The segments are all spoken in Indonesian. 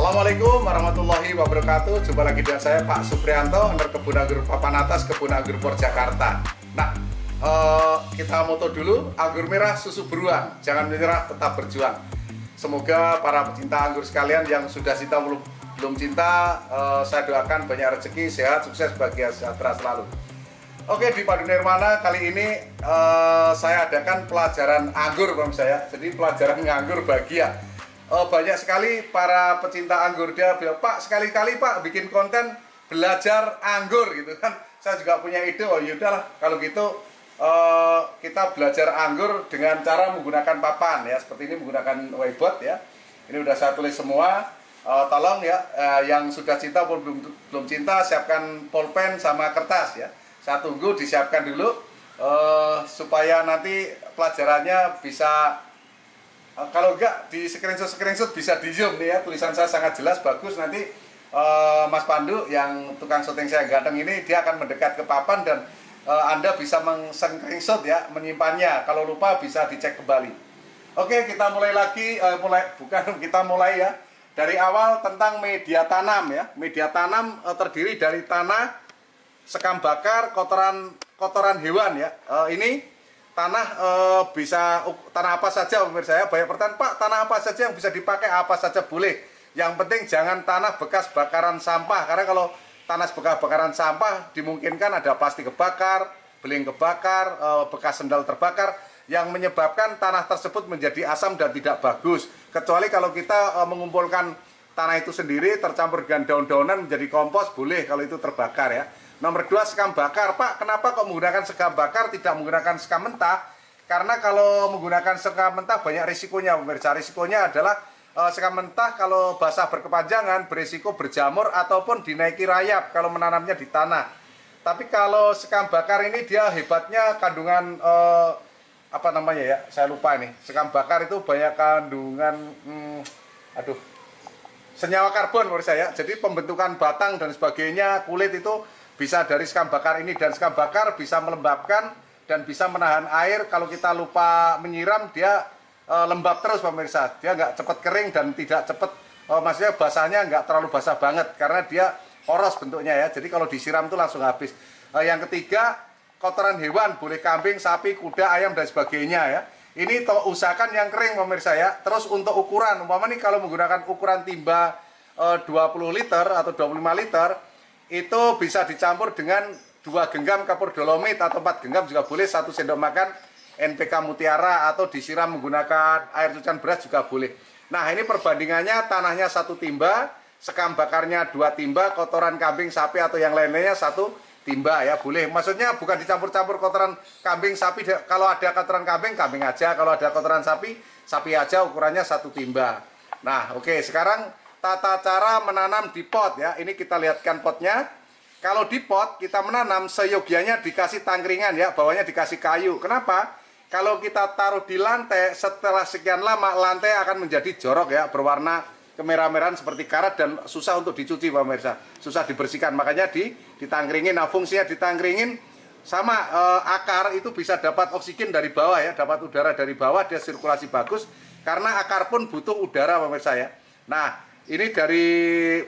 Assalamualaikum warahmatullahi wabarakatuh. Jumpa lagi dengan saya Pak Suprianto, owner Kebun Anggur Papan Atas, Kebun Anggur Purjakarta. Nah, kita moto dulu, anggur merah susu beruang, jangan menyerah, tetap berjuang. Semoga para pecinta anggur sekalian yang sudah cinta belum cinta, saya doakan banyak rezeki, sehat, sukses, bahagia, sejahtera selalu. Oke, di Padu Nirwana kali ini saya adakan pelajaran anggur, Bang saya. Jadi pelajaran nganggur bahagia. Banyak sekali para pecinta anggur dia bilang, Pak, sekali-kali Pak bikin konten belajar anggur gitu kan. Saya juga punya ide, oh yaudahlah kalau gitu kita belajar anggur dengan cara menggunakan papan ya, seperti ini menggunakan whiteboard ya. Ini udah saya tulis semua. Tolong ya, yang sudah cinta pun belum cinta, siapkan pulpen sama kertas ya. Saya tunggu disiapkan dulu supaya nanti pelajarannya bisa. Kalau enggak di screenshot bisa di zoom nih ya, tulisan saya sangat jelas, bagus. Nanti Mas Pandu yang tukang syuting saya ganteng ini, dia akan mendekat ke papan dan Anda bisa meng-screenshot ya, menyimpannya. Kalau lupa bisa dicek kembali. Oke, kita mulai lagi, kita mulai ya dari awal tentang media tanam ya. Media tanam terdiri dari tanah, sekam bakar, kotoran hewan ya. Ini tanah bisa tanah apa saja pemirsa ya. Banyak pertanyaan, Pak, tanah apa saja yang bisa dipakai, apa saja boleh. Yang penting jangan tanah bekas bakaran sampah, karena kalau tanah bekas bakaran sampah dimungkinkan ada plastik kebakar, beling kebakar, bekas sendal terbakar yang menyebabkan tanah tersebut menjadi asam dan tidak bagus. Kecuali kalau kita mengumpulkan tanah itu sendiri tercampur dengan daun-daunan menjadi kompos, boleh kalau itu terbakar ya. Nomor 2, sekam bakar. Pak, kenapa kok menggunakan sekam bakar, tidak menggunakan sekam mentah? Karena kalau menggunakan sekam mentah banyak risikonya, pemirsa. Risikonya adalah sekam mentah kalau basah berkepanjangan berisiko berjamur ataupun dinaiki rayap kalau menanamnya di tanah. Tapi kalau sekam bakar ini dia hebatnya kandungan apa namanya ya? Saya lupa nih. Sekam bakar itu banyak kandungan senyawa karbon pemirsa ya. Jadi pembentukan batang dan sebagainya, kulit itu bisa dari sekam bakar ini, dan sekam bakar bisa melembabkan dan bisa menahan air. Kalau kita lupa menyiram, dia lembab terus pemirsa. Dia nggak cepat kering dan tidak cepat, maksudnya basahnya nggak terlalu basah banget karena dia poros bentuknya ya. Jadi kalau disiram itu langsung habis. Yang ketiga, kotoran hewan, boleh kambing, sapi, kuda, ayam dan sebagainya ya. Ini usahakan yang kering pemirsa ya. Terus untuk ukuran, umpamanya kalau menggunakan ukuran timba 20 liter atau 25 liter, itu bisa dicampur dengan 2 genggam kapur dolomit atau 4 genggam juga boleh, 1 sendok makan NPK Mutiara, atau disiram menggunakan air cucian beras juga boleh. Nah, ini perbandingannya, tanahnya 1 timba, sekam bakarnya 2 timba, kotoran kambing, sapi atau yang lainnya 1 timba ya, boleh. Maksudnya bukan dicampur-campur kotoran kambing, sapi. Kalau ada kotoran kambing, kambing aja. Kalau ada kotoran sapi, sapi aja, ukurannya 1 timba. Nah, oke, sekarang tata cara menanam di pot ya. Ini kita lihatkan potnya. Kalau di pot kita menanam, seyogianya dikasih tangkringan ya, bawahnya dikasih kayu. Kenapa? Kalau kita taruh di lantai, setelah sekian lama lantai akan menjadi jorok ya, berwarna kemerah-merahan seperti karat dan susah untuk dicuci pemirsa, susah dibersihkan. Makanya ditangkringin. Nah, fungsinya ditangkringin sama akar itu bisa dapat oksigen dari bawah ya, dapat udara dari bawah, dia sirkulasi bagus karena akar pun butuh udara pemirsa ya. Nah, ini dari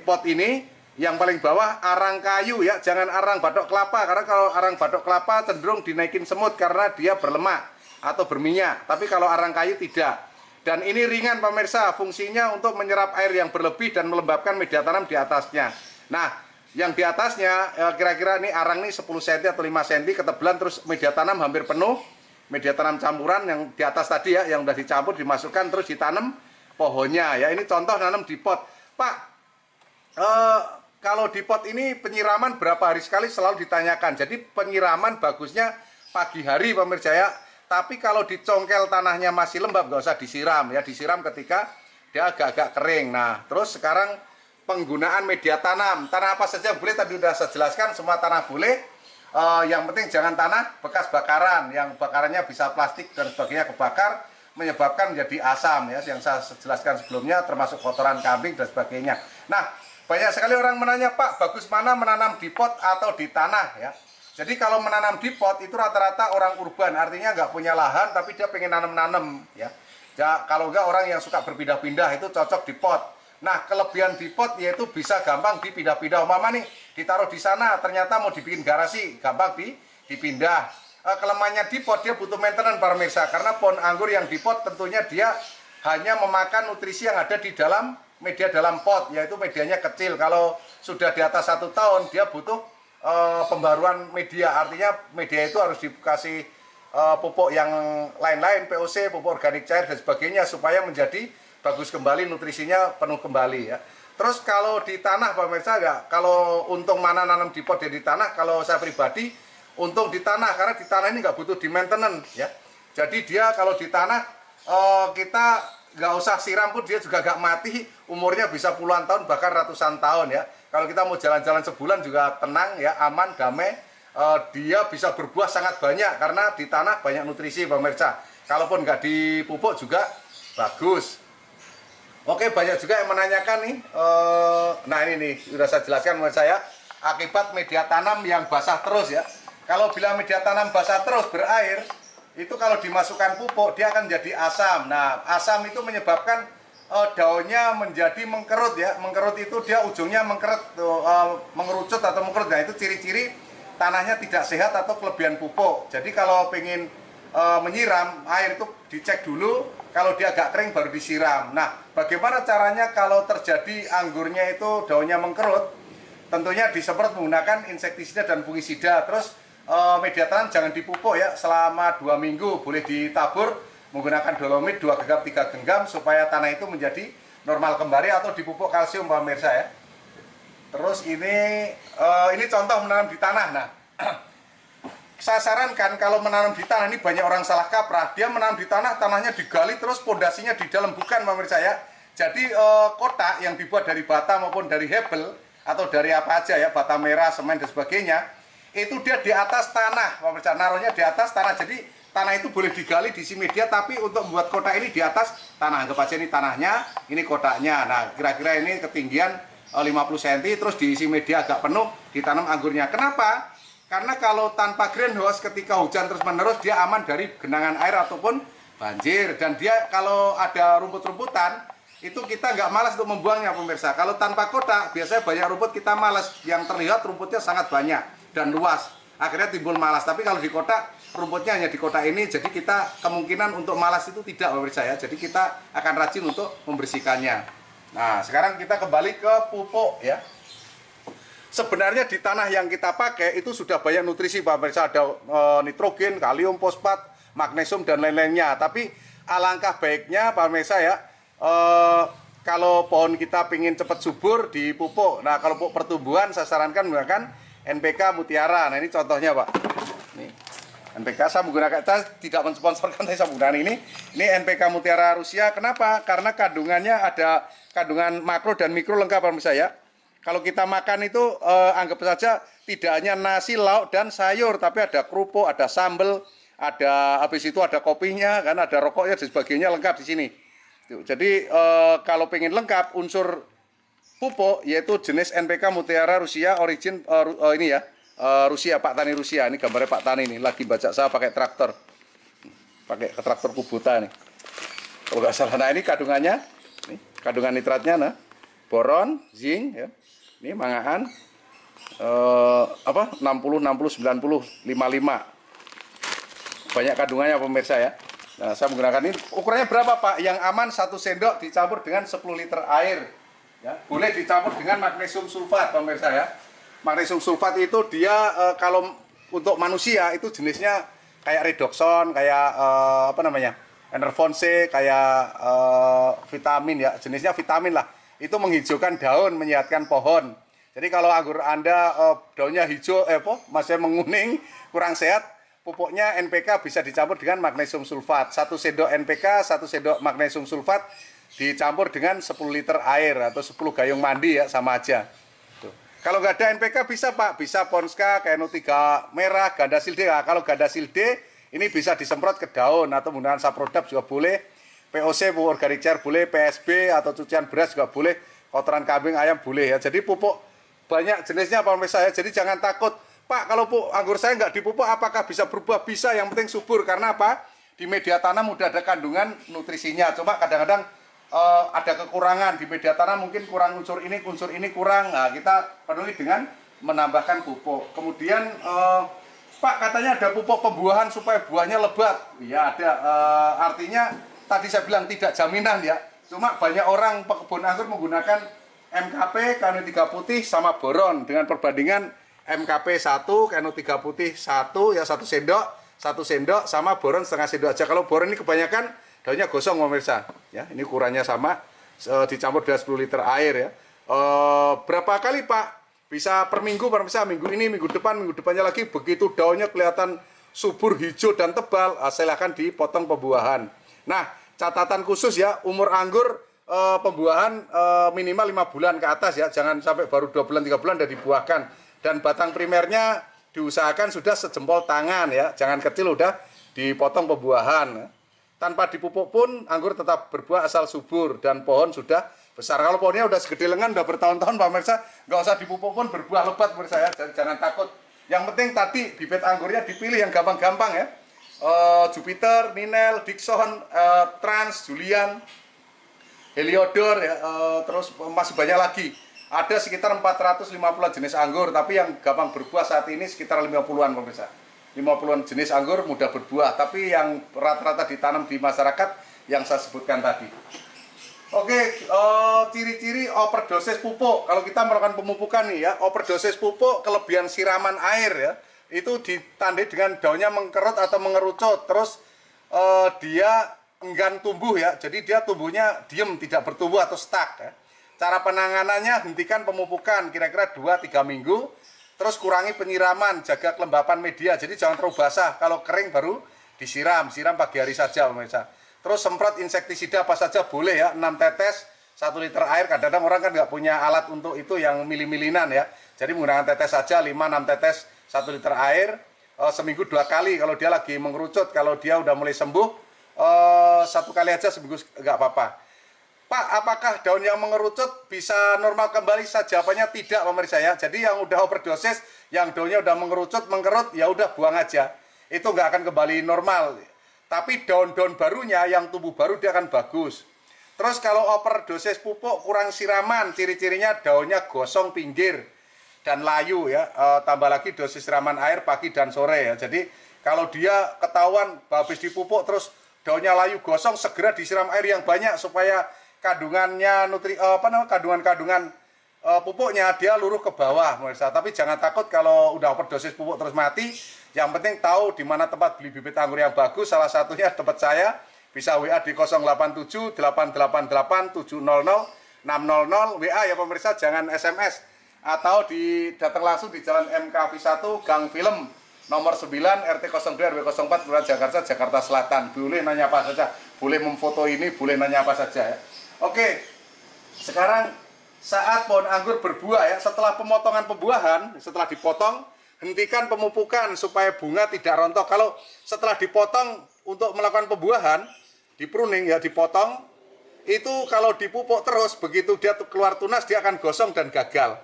pot ini, yang paling bawah arang kayu ya, jangan arang batok kelapa, karena kalau arang batok kelapa cenderung dinaikin semut karena dia berlemak atau berminyak. Tapi kalau arang kayu tidak. Dan ini ringan pemirsa, fungsinya untuk menyerap air yang berlebih dan melembabkan media tanam di atasnya. Nah, yang di atasnya kira-kira ini arang ini 10 cm atau 5 cm ketebalan, terus media tanam hampir penuh, media tanam campuran yang di atas tadi ya, yang udah dicampur dimasukkan terus ditanam pohonnya ya. Ini contoh nanam di pot. Pak, kalau di pot ini penyiraman berapa hari sekali selalu ditanyakan. Jadi penyiraman bagusnya pagi hari pemirsa ya. Tapi kalau dicongkel tanahnya masih lembab, nggak usah disiram ya. Disiram ketika dia agak-agak kering. Nah, terus sekarang penggunaan media tanam. Tanah apa saja boleh, tadi sudah saya jelaskan, semua tanah boleh. Yang penting jangan tanah bekas bakaran, yang bakarannya bisa plastik dan sebagainya kebakar, menyebabkan menjadi asam ya, yang saya jelaskan sebelumnya, termasuk kotoran kambing dan sebagainya. Nah, banyak sekali orang menanya, Pak, bagus mana menanam di pot atau di tanah ya. Jadi kalau menanam di pot itu rata-rata orang urban, artinya nggak punya lahan tapi dia pengen nanam-nanam ya. Ya, kalau nggak orang yang suka berpindah-pindah itu cocok di pot. Nah, kelebihan di pot yaitu bisa gampang dipindah-pindah. Umpama nih, ditaruh di sana, ternyata mau dibikin garasi, gampang dipindah. Kelemahannya di pot, dia butuh maintenance para pemirsa. Karena pohon anggur yang di pot tentunya dia hanya memakan nutrisi yang ada di dalam media dalam pot, yaitu medianya kecil. Kalau sudah di atas 1 tahun, dia butuh pembaruan media. Artinya media itu harus dikasih pupuk yang lain-lain, POC, pupuk organik cair dan sebagainya, supaya menjadi bagus kembali, nutrisinya penuh kembali ya. Terus kalau di tanah Pak pemirsa, ya, kalau untung mana nanam di pot dan di tanah, kalau saya pribadi untung di tanah, karena di tanah ini nggak butuh di maintenance ya. Jadi dia kalau di tanah kita nggak usah siram pun dia juga nggak mati, umurnya bisa puluhan tahun bahkan ratusan tahun ya. Kalau kita mau jalan-jalan sebulan juga tenang ya, aman, damai. Dia bisa berbuah sangat banyak karena di tanah banyak nutrisi pemirsa. Kalaupun nggak dipupuk juga bagus. Oke, banyak juga yang menanyakan nih. Nah ini nih sudah saya jelaskan menurut saya akibat media tanam yang basah terus ya. Kalau bila media tanam basah terus berair, itu kalau dimasukkan pupuk dia akan jadi asam. Nah asam itu menyebabkan daunnya menjadi mengkerut ya. Mengkerut itu dia ujungnya mengerucut atau mengkerut. Nah itu ciri-ciri tanahnya tidak sehat atau kelebihan pupuk. Jadi kalau pengen menyiram air itu dicek dulu, kalau dia agak kering baru disiram. Nah bagaimana caranya kalau terjadi anggurnya itu daunnya mengkerut? Tentunya disemprot menggunakan insektisida dan fungisida. Terus media tanam jangan dipupuk ya selama 2 minggu, boleh ditabur menggunakan dolomit 2 genggam 3 genggam supaya tanah itu menjadi normal kembali, atau dipupuk kalsium pemirsa ya. Terus ini contoh menanam di tanah. Nah, saya sarankan kalau menanam di tanah ini banyak orang salah kaprah. Dia menanam di tanah, tanahnya digali terus pondasinya di dalam, bukan pemirsa ya. Jadi kotak yang dibuat dari bata maupun dari hebel atau dari apa aja ya, bata merah, semen dan sebagainya, itu dia di atas tanah pemirsa, naruhnya di atas tanah. Jadi tanah itu boleh digali diisi media, tapi untuk membuat kotak ini di atas tanah. Anggap aja ini tanahnya, ini kotaknya. Nah, kira-kira ini ketinggian 50 cm, terus diisi media agak penuh, ditanam anggurnya. Kenapa? Karena kalau tanpa greenhouse, ketika hujan terus menerus, dia aman dari genangan air ataupun banjir. Dan dia kalau ada rumput-rumputan, itu kita nggak malas untuk membuangnya pemirsa. Kalau tanpa kotak, biasanya banyak rumput kita malas. Yang terlihat rumputnya sangat banyak dan luas, akhirnya timbul malas. Tapi kalau di kotak, rumputnya hanya di kotak ini, jadi kita kemungkinan untuk malas itu tidak pemirsa ya. Jadi kita akan rajin untuk membersihkannya. Nah, sekarang kita kembali ke pupuk ya. Sebenarnya di tanah yang kita pakai itu sudah banyak nutrisi Pak pemirsa, ada nitrogen, kalium, fosfat, magnesium dan lain-lainnya. Tapi alangkah baiknya Pak pemirsa ya, kalau pohon kita ingin cepat subur dipupuk. Nah, kalau pupuk pertumbuhan saya sarankan menggunakan NPK Mutiara. Nah, ini contohnya Pak. Nih. NPK saya menggunakan, saya tidak mensponsorkan, saya menggunakan ini. Ini NPK Mutiara Rusia. Kenapa? Karena kandungannya ada kandungan makro dan mikro lengkap pemirsa ya. Kalau kita makan itu anggap saja tidak hanya nasi, lauk dan sayur, tapi ada kerupuk, ada sambal, ada habis itu ada kopinya, kan ada rokoknya dan sebagainya lengkap di sini. Jadi kalau pengen lengkap unsur pupuk yaitu jenis NPK Mutiara Rusia origin ini ya. Rusia, Pak Tani Rusia. Ini gambarnya Pak Tani nih, lagi baca saya pakai traktor. Pakai traktor Kubota nih. Kalau nggak salah. Nah, ini kandungannya. Nih, kandungan nitratnya nah. Boron, zinc ya. Ini mangaan 60 90 90 55. Banyak kandungannya pemirsa ya. Nah, saya menggunakan ini. Ukurannya berapa, Pak? Yang aman 1 sendok dicampur dengan 10 liter air. Ya, boleh dicampur dengan magnesium sulfat pemirsa ya. Magnesium sulfat itu dia kalau untuk manusia itu jenisnya kayak redoxon, kayak apa namanya, Enervon C, kayak vitamin ya, jenisnya vitamin lah. Itu menghijaukan daun, menyehatkan pohon. Jadi kalau anggur Anda daunnya hijau, masih menguning, kurang sehat, pupuknya NPK bisa dicampur dengan magnesium sulfat. 1 sendok NPK, 1 sendok magnesium sulfat dicampur dengan 10 liter air atau 10 gayung mandi ya, sama aja. Kalau nggak ada NPK bisa Pak, bisa Ponska, KNO3 merah, Gandasil D. Nah, kalau Gandasil D ini bisa disemprot ke daun atau menggunakan Saprodap juga boleh. POC, pupuk organik cair boleh, PSB atau cucian beras juga boleh, kotoran kambing, ayam boleh ya. Jadi pupuk banyak jenisnya Pak pemirsa ya. Jadi jangan takut, Pak kalau anggur saya nggak dipupuk apakah bisa berubah? Bisa, yang penting subur. Karena apa? Di media tanam udah ada kandungan nutrisinya. Cuma kadang-kadang ada kekurangan di media tanam, mungkin kurang unsur ini kurang. Nah, kita penuhi dengan menambahkan pupuk. Kemudian Pak, katanya ada pupuk pembuahan supaya buahnya lebat. Ya ada, artinya tadi saya bilang tidak jaminan ya. Cuma banyak orang pekebun anggur menggunakan MKP, KNO3 putih sama boron dengan perbandingan MKP 1, KNO3 putih 1 ya 1 sendok sama boron setengah sendok aja. Kalau boron ini kebanyakan daunnya gosong pemirsa. Ya, ini ukurannya sama, dicampur dengan 10 liter air ya. Berapa kali Pak? Bisa per minggu, pemirsa, minggu ini, minggu depannya lagi, begitu daunnya kelihatan subur, hijau dan tebal, silahkan dipotong pembuahan. Nah, catatan khusus ya, umur anggur pembuahan minimal 5 bulan ke atas ya, jangan sampai baru 2 bulan, 3 bulan udah dibuahkan. Dan batang primernya diusahakan sudah sejempol tangan ya, jangan kecil udah dipotong pembuahan. Tanpa dipupuk pun anggur tetap berbuah asal subur dan pohon sudah besar. Kalau pohonnya udah segede lengan, udah bertahun-tahun pemirsa, nggak usah dipupuk pun berbuah lebat pemirsa ya, jangan takut. Yang penting tadi bibit anggurnya dipilih yang gampang-gampang ya. Jupiter, Ninel, Dickson, Trans, Julian, Heliodor ya, terus masih banyak lagi. Ada sekitar 450 jenis anggur, tapi yang gampang berbuah saat ini sekitar 50-an pemirsa. 50-an jenis anggur mudah berbuah, tapi yang rata-rata ditanam di masyarakat yang saya sebutkan tadi. Oke, ciri-ciri overdosis pupuk. Kalau kita melakukan pemupukan nih ya, overdosis pupuk, kelebihan siraman air ya, itu ditandai dengan daunnya mengkerut atau mengerucut, terus dia enggan tumbuh ya, jadi dia tumbuhnya diem, tidak bertumbuh atau stuck ya. Cara penanganannya, hentikan pemupukan kira-kira 2-3 minggu, terus kurangi penyiraman, jaga kelembapan media, jadi jangan terlalu basah, kalau kering baru siram pagi hari saja pemirsa. Terus semprot insektisida apa saja boleh ya, 6 tetes 1 liter air. Kadang-kadang orang kan nggak punya alat untuk itu yang mili-milinan ya, jadi menggunakan tetes saja, 5-6 tetes 1 liter air, seminggu 2 kali. Kalau dia lagi mengerucut, kalau dia udah mulai sembuh, 1 kali aja seminggu nggak apa-apa. Pak, apakah daun yang mengerucut bisa normal kembali? Jawabannya tidak pemirsa ya. Jadi yang udah overdosis, yang daunnya udah mengerucut, mengkerut, ya udah buang aja. Itu nggak akan kembali normal. Tapi daun-daun barunya yang tumbuh baru dia akan bagus. Terus kalau overdosis pupuk kurang siraman, ciri-cirinya daunnya gosong pinggir dan layu ya. Tambah lagi dosis siraman air pagi dan sore ya. Jadi kalau dia ketahuan habis dipupuk terus daunnya layu gosong, segera disiram air yang banyak supaya kandungannya kandungan pupuknya dia luruh ke bawah pemirsa. Tapi jangan takut kalau udah overdosis pupuk terus mati. Yang penting tahu di mana tempat beli bibit anggur yang bagus. Salah satunya tempat saya, bisa WA di 087 888 700 600 WA ya pemirsa, jangan SMS. Atau datang langsung di Jalan MKV 1 Gang Film nomor 9 RT 02 RW 04 Kelurahan Jakarta, Jakarta Selatan. Boleh nanya apa saja, boleh memfoto ini, boleh nanya apa saja ya. Oke, sekarang saat pohon anggur berbuah ya, setelah pemotongan pembuahan, setelah dipotong, hentikan pemupukan supaya bunga tidak rontok. Kalau setelah dipotong untuk melakukan pembuahan, di pruning ya, dipotong, itu kalau dipupuk terus, begitu dia keluar tunas, dia akan gosong dan gagal.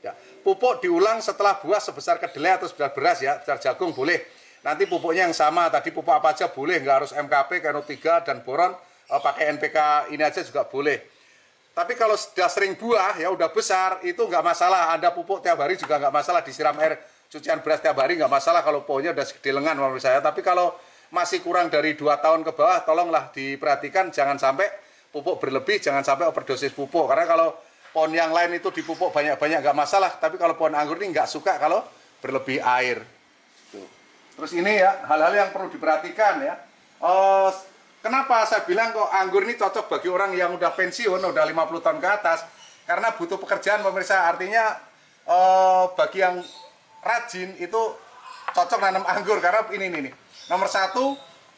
Ya, pupuk diulang setelah buah sebesar kedelai atau sebesar beras ya, sebesar jagung boleh. Nanti pupuknya yang sama, tadi pupuk apa aja boleh, nggak harus MKP, KNO3 dan boron, pakai NPK ini aja juga boleh. Tapi kalau sudah sering buah, ya udah besar, itu nggak masalah. Anda pupuk tiap hari juga nggak masalah, disiram air cucian beras tiap hari nggak masalah kalau pohonnya udah segede lengan menurut saya. Tapi kalau masih kurang dari 2 tahun ke bawah, tolonglah diperhatikan, jangan sampai pupuk berlebih, jangan sampai overdosis pupuk. Karena kalau pohon yang lain itu dipupuk banyak-banyak nggak masalah, tapi kalau pohon anggur ini nggak suka kalau berlebih air. Terus ini ya, hal-hal yang perlu diperhatikan ya. Kenapa saya bilang kok anggur ini cocok bagi orang yang udah pensiun, udah 50 tahun ke atas, karena butuh pekerjaan pemirsa. Artinya bagi yang rajin itu cocok nanam anggur, karena ini nih. Nomor 1,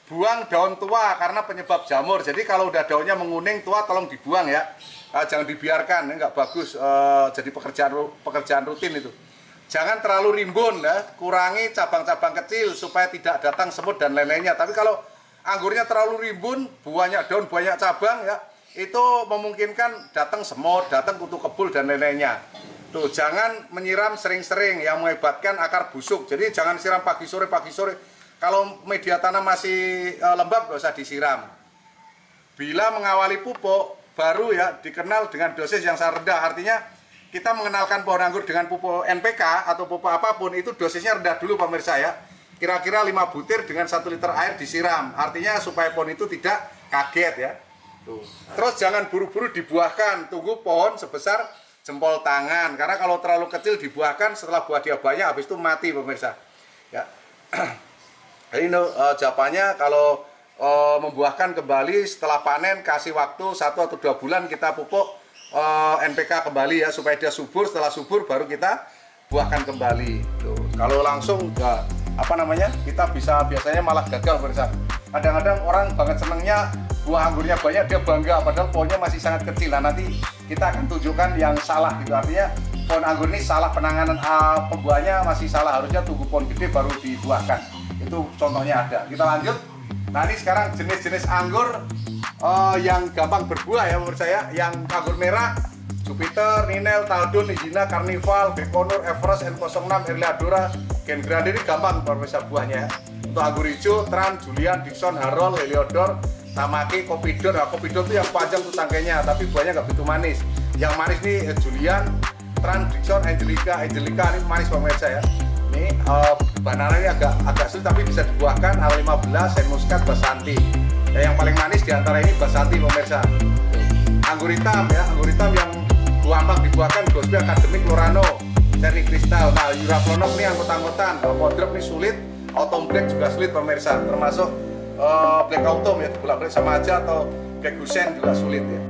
buang daun tua karena penyebab jamur. Jadi kalau udah daunnya menguning tua, tolong dibuang ya. Jangan dibiarkan, ini nggak bagus. Jadi pekerjaan rutin itu. Jangan terlalu rimbun ya, kurangi cabang-cabang kecil supaya tidak datang semut dan lain-lainnya. Tapi kalau anggurnya terlalu rimbun, banyak daun, banyak cabang ya, itu memungkinkan datang semut, datang kutu kebul dan lain-lainnya. Tuh, jangan menyiram sering-sering yang mengakibatkan akar busuk. Jadi jangan siram pagi sore. Kalau media tanam masih lembab, nggak usah disiram. Bila mengawali pupuk, baru ya, dikenal dengan dosis yang sangat rendah. Artinya kita mengenalkan pohon anggur dengan pupuk NPK atau pupuk apapun itu dosisnya rendah dulu pemirsa ya. Kira-kira 5 butir dengan 1 liter air disiram. Artinya supaya pohon itu tidak kaget ya. Tuh. Terus jangan buru-buru dibuahkan, tunggu pohon sebesar jempol tangan. Karena kalau terlalu kecil dibuahkan setelah buah dia banyak habis itu mati pemirsa. Ya. Jadi jawabannya kalau membuahkan kembali setelah panen kasih waktu 1 atau 2 bulan kita pupuk NPK kembali ya supaya dia subur. Setelah subur baru kita buahkan kembali. Tuh. Kalau langsung kita bisa biasanya malah gagal pemirsa. Kadang-kadang orang banget senengnya buah anggurnya banyak dia bangga padahal pohonnya masih sangat kecil. Nah nanti kita akan tunjukkan yang salah gitu. Artinya pohon anggur ini salah penanganan pembuahannya masih salah. Harusnya tunggu pohon gede baru dibuahkan. Itu contohnya ada. Kita lanjut. Nah ini sekarang jenis-jenis anggur yang gampang berbuah ya menurut saya. Yang anggur merah Jupiter, Ninel, Taldun, Nijina, Carnival, Bekonur, Everest, N06, Erleadora, Gen Grande ini gampang pemirsa buahnya. Untuk anggur hijau, Tran, Julian, Dixon, Harold, Heliodor, Tamaki, Kopidor. Nah, Kopidor itu yang panjang tuh tangkainya, tapi buahnya nggak begitu manis. Yang manis nih Julian, Tran, Dixon, Angelica ini manis pemirsa ya. Ini banana ini agak sulit tapi bisa dibuahkan. A15, Saint Muscat, Basanti. Ya, yang paling manis diantara ini Basanti pemirsa. Anggur hitam ya, anggur hitam yang gampang dibuahkan Gosby Academic, Lorano, Cherry Crystal. Nah, Juraplonok ini angkut-angkutan, Podrop ini sulit, Autumn Black juga sulit pemirsa, termasuk Black Autumn ya, bolak-balik sama aja atau Black Hussein juga sulit ya.